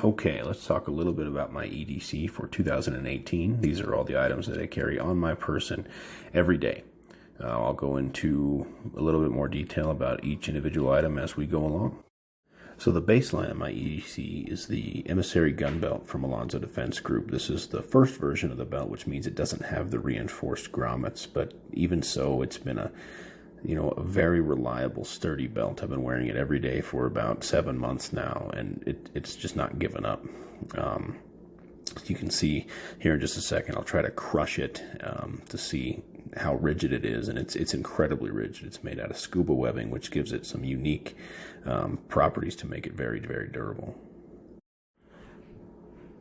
Okay, let's talk a little bit about my EDC for 2018. These are all the items that I carry on my person every day. I'll go into a little bit more detail about each individual item as we go along. So the baseline of my EDC is the Emissary gun belt from Alonzo Defense Group. This is the first version of the belt, which means it doesn't have the reinforced grommets, but even so, it's been a very reliable, sturdy belt. I've been wearing it every day for about 7 months now, and it's just not given up. You can see here in just a second, I'll try to crush it to see how rigid it is, and it's incredibly rigid. It's made out of scuba webbing, which gives it some unique properties to make it very, very durable.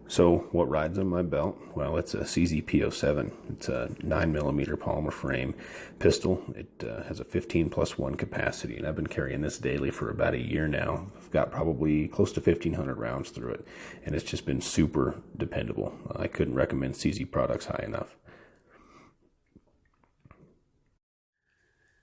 So what rides on my belt? Well, it's a CZP-07. It's a 9mm polymer frame pistol. It has a 15+1 capacity, and I've been carrying this daily for about a year now. I've got probably close to 1,500 rounds through it, and it's just been super dependable. I couldn't recommend CZ products high enough.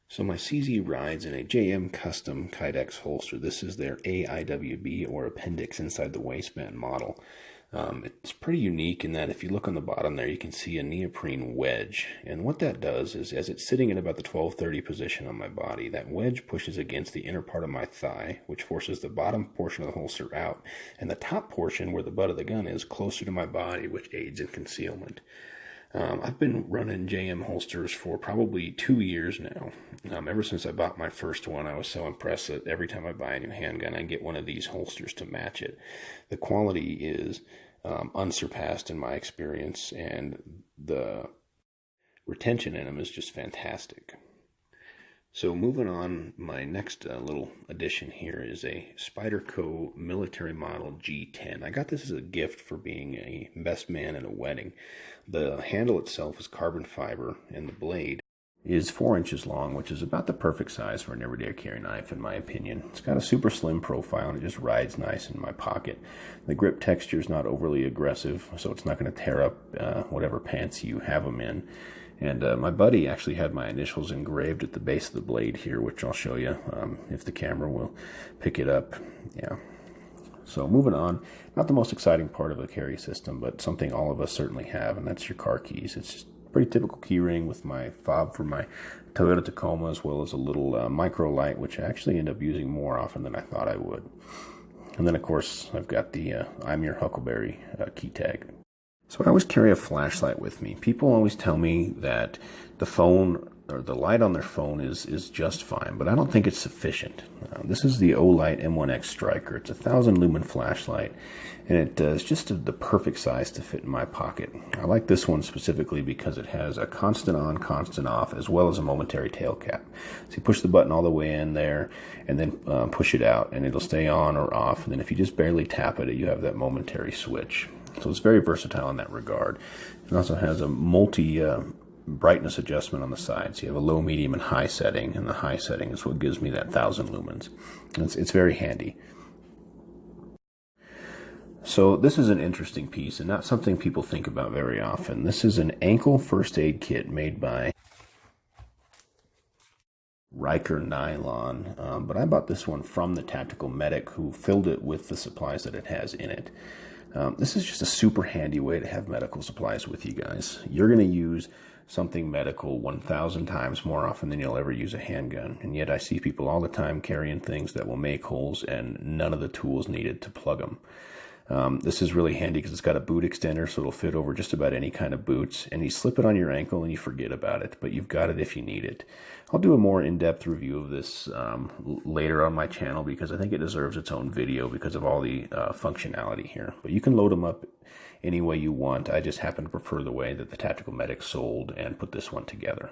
So my CZ rides in a JM Custom Kydex holster. This is their AIWB, or appendix inside the waistband model. It's pretty unique in that if you look on the bottom there, you can see a neoprene wedge. And what that does is, as it's sitting in about the 1230 position on my body, that wedge pushes against the inner part of my thigh, which forces the bottom portion of the holster out, and the top portion, where the butt of the gun is, closer to my body, which aids in concealment. I've been running JM holsters for probably 2 years now. Ever since I bought my first one, I was so impressed that every time I buy a new handgun, I get one of these holsters to match it. The quality is unsurpassed in my experience, and the retention in them is just fantastic. So moving on, my next little addition here is a Spyderco military model G10. I got this as a gift for being a best man at a wedding. The handle itself is carbon fiber, and the blade is 4 inches long, which is about the perfect size for an everyday carry knife, in my opinion. It's got a super slim profile, and it just rides nice in my pocket. The grip texture is not overly aggressive, so it's not going to tear up whatever pants you have them in. And my buddy actually had my initials engraved at the base of the blade here, which I'll show you if the camera will pick it up. Yeah. So moving on, not the most exciting part of the carry system, but something all of us certainly have, and that's your car keys. It's just a pretty typical key ring with my fob for my Toyota Tacoma, as well as a little micro light, which I actually end up using more often than I thought I would. And then, of course, I've got the I'm Your Huckleberry key tag. So I always carry a flashlight with me. People always tell me that the phone or the light on their phone is just fine, but I don't think it's sufficient. This is the Olight M1X Striker. It's a 1,000 lumen flashlight, and it is just the perfect size to fit in my pocket. I like this one specifically because it has a constant on, constant off, as well as a momentary tail cap. So you push the button all the way in there, and then push it out, and it'll stay on or off. And then if you just barely tap it, you have that momentary switch. So it's very versatile in that regard. It also has a multi brightness adjustment on the side. So you have a low, medium, and high setting, and the high setting is what gives me that 1,000 lumens. It's very handy. So this is an interesting piece, and not something people think about very often. This is an ankle first aid kit made by Riker Nylon, but I bought this one from the Tactical Medic, who filled it with the supplies that it has in it. This is just a super handy way to have medical supplies with you guys. You're going to use something medical 1,000 times more often than you'll ever use a handgun, and yet I see people all the time carrying things that will make holes and none of the tools needed to plug them. This is really handy because it's got a boot extender, so it'll fit over just about any kind of boots, and you slip it on your ankle and you forget about it, but you've got it if you need it. I'll do a more in-depth review of this later on my channel, because I think it deserves its own video because of all the functionality here. But you can load them up any way you want. I just happen to prefer the way that the Tactical Medic sold and put this one together.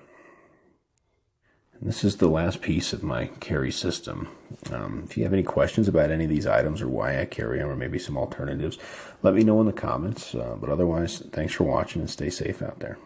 And this is the last piece of my carry system. If you have any questions about any of these items or why I carry them, or maybe some alternatives, let me know in the comments. But otherwise, thanks for watching and stay safe out there.